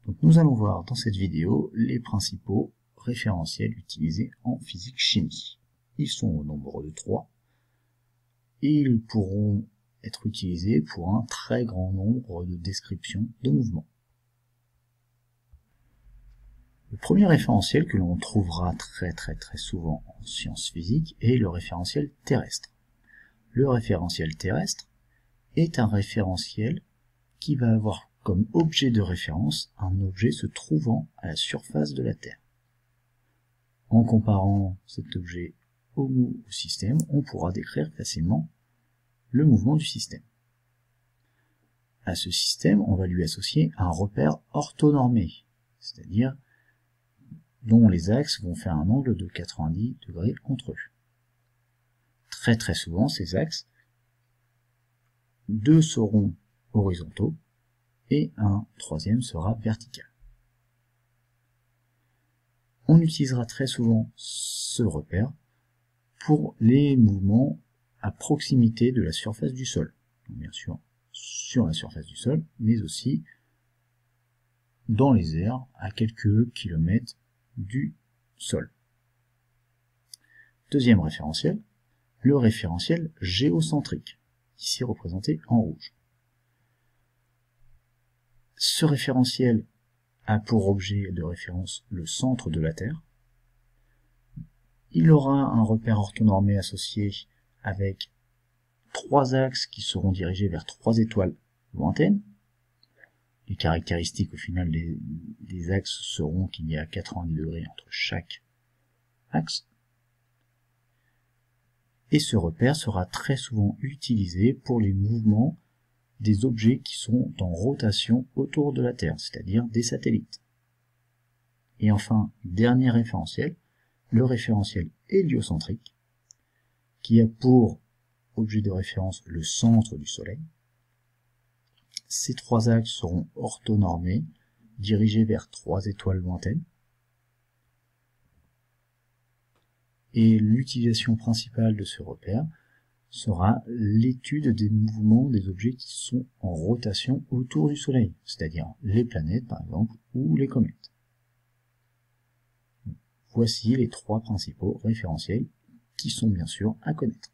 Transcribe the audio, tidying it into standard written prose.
Donc nous allons voir dans cette vidéo les principaux référentiels utilisés en physique-chimie. Ils sont au nombre de 3 et ils pourront être utilisés pour un très grand nombre de descriptions de mouvements. Le premier référentiel que l'on trouvera très souvent en sciences physiques est le référentiel terrestre. Le référentiel terrestre est un référentiel qui va avoir comme objet de référence un objet se trouvant à la surface de la Terre. En comparant cet objet au système, on pourra décrire facilement le mouvement du système. À ce système, on va lui associer un repère orthonormé, c'est-à-dire dont les axes vont faire un angle de 90 degrés entre eux. Très souvent, ces axes, 2 seront horizontaux et un troisième sera vertical. On utilisera très souvent ce repère pour les mouvements à proximité de la surface du sol. Donc bien sûr, sur la surface du sol, mais aussi dans les airs à quelques kilomètres du sol. Deuxième référentiel, le référentiel géocentrique, ici représenté en rouge. Ce référentiel a pour objet de référence le centre de la Terre. Il aura un repère orthonormé associé avec 3 axes qui seront dirigés vers 3 étoiles lointaines. Les caractéristiques au final des axes seront qu'il y a 90 degrés entre chaque axe. Et ce repère sera très souvent utilisé pour les mouvements des objets qui sont en rotation autour de la Terre, c'est-à-dire des satellites. Et enfin, dernier référentiel, le référentiel héliocentrique, qui a pour objet de référence le centre du Soleil. Ces 3 axes seront orthonormés, dirigés vers 3 étoiles lointaines. Et l'utilisation principale de ce repère sera l'étude des mouvements des objets qui sont en rotation autour du Soleil, c'est-à-dire les planètes par exemple, ou les comètes. Voici les 3 principaux référentiels qui sont bien sûr à connaître.